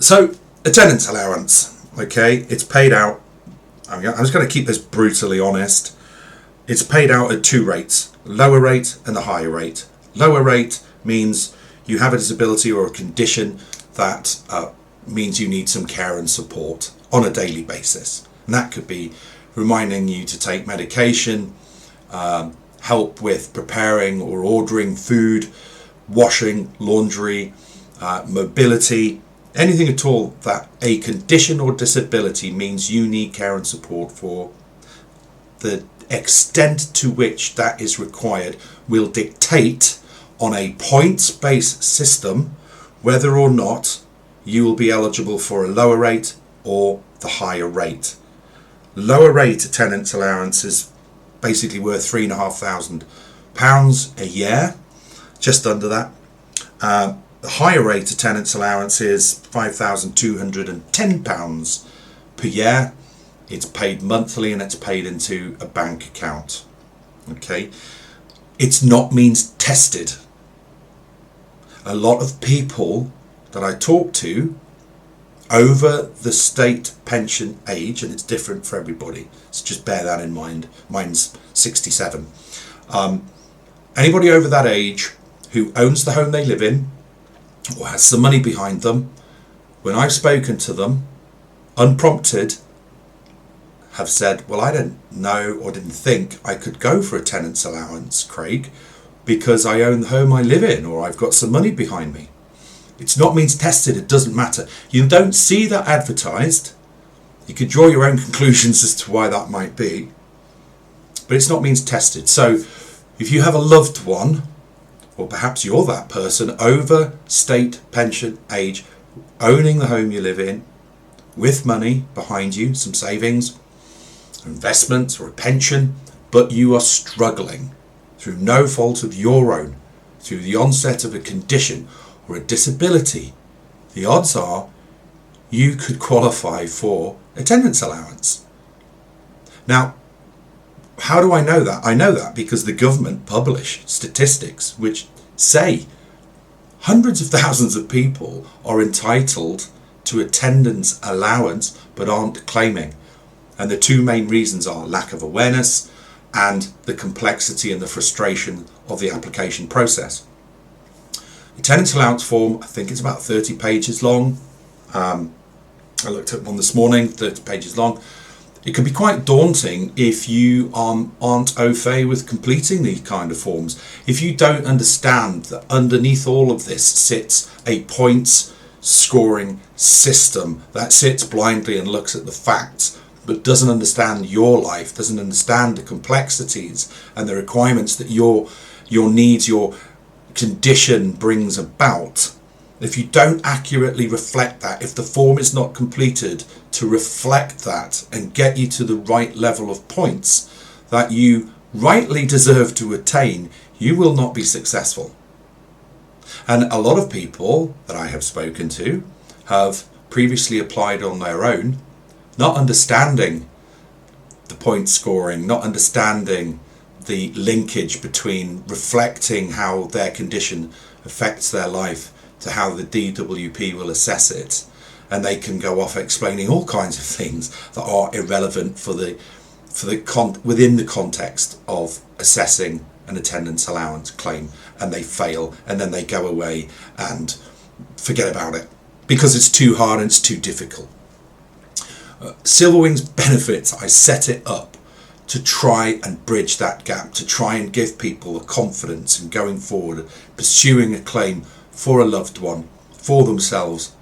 So, attendance allowance, okay, it's paid out. I'm just going to keep this brutally honest. It's paid out at two rates, lower rate and the higher rate. Lower rate means you have a disability or a condition that means you need some care and support on a daily basis. And that could be reminding you to take medication, help with preparing or ordering food, washing, laundry, mobility, anything at all that a condition or disability means you need care and support for. The extent to which that is required will dictate on a points-based system whether or not you will be eligible for a lower rate or the higher rate. Lower rate attendance allowance is basically worth £3,500 a year, just under that. The higher rate attendance allowance is £5,210 per year. It's paid monthly and it's paid into a bank account. Okay, it's not means tested. A lot of people that I talk to over the state pension age, and it's different for everybody, so just bear that in mind. Mine's 67. Anybody over that age who owns the home they live in or has some money behind them, when I've spoken to them, unprompted, have said, well, I didn't know or didn't think I could go for a tenant's allowance, Craig, because I own the home I live in or I've got some money behind me. It's not means tested, it doesn't matter. You don't see that advertised. You could draw your own conclusions as to why that might be, but it's not means tested. So if you have a loved one, or perhaps you're that person over state pension age, owning the home you live in, with money behind you, some savings, investments or a pension, but you are struggling through no fault of your own, through the onset of a condition or a disability, the odds are you could qualify for attendance allowance. Now, how do I know that? I know that because the government publish statistics which say hundreds of thousands of people are entitled to attendance allowance but aren't claiming. And the two main reasons are lack of awareness and the complexity and the frustration of the application process. The attendance allowance form, I think it's about 30 pages long. I looked at one this morning, 30 pages long. It can be quite daunting if you aren't au fait with completing these kind of forms. If you don't understand that underneath all of this sits a points scoring system that sits blindly and looks at the facts, but doesn't understand your life, doesn't understand the complexities and the requirements that your needs, your condition brings about. If you don't accurately reflect that, if the form is not completed to reflect that and get you to the right level of points that you rightly deserve to attain, you will not be successful. And a lot of people that I have spoken to have previously applied on their own, not understanding the point scoring, not understanding the linkage between reflecting how their condition affects their life to how the DWP will assess it, and they can go off explaining all kinds of things that are irrelevant within the context of assessing an attendance allowance claim, and they fail, and then they go away and forget about it because it's too hard and it's too difficult. Silverwings Benefits, I set it up to try and bridge that gap, to try and give people the confidence in going forward, pursuing a claim for a loved one, for themselves,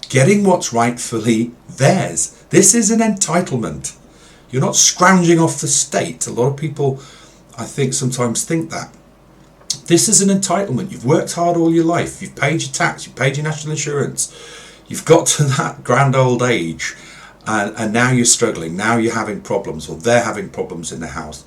getting what's rightfully theirs. This is an entitlement. You're not scrounging off the state. A lot of people, I think, sometimes think that. This is an entitlement. You've worked hard all your life. You've paid your tax. You've paid your national insurance. You've got to that grand old age, and now you're struggling. Now you're having problems, or they're having problems in the house.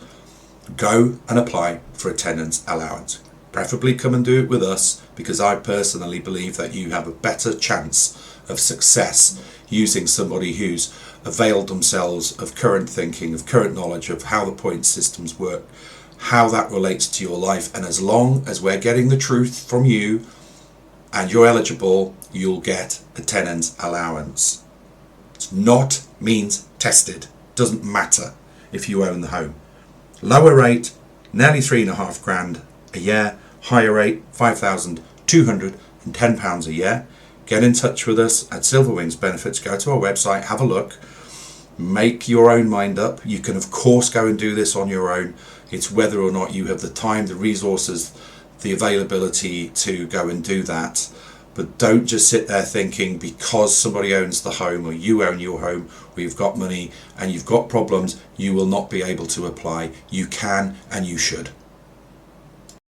Go and apply for attendance allowance. Preferably come and do it with us, because I personally believe that you have a better chance of success using somebody who's availed themselves of current thinking, of current knowledge of how the point systems work, how that relates to your life. And as long as we're getting the truth from you and you're eligible, you'll get attendance allowance. It's not means tested. Doesn't matter if you own the home. Lower rate, nearly £3,500 a year. Higher rate, £5,210 a year. Get in touch with us at Silverwings Benefits. Go to our website, have a look, make your own mind up. You can of course go and do this on your own. It's whether or not you have the time, the resources, the availability to go and do that. But don't just sit there thinking because somebody owns the home or you own your home or you've got money and you've got problems, you will not be able to apply. You can and you should.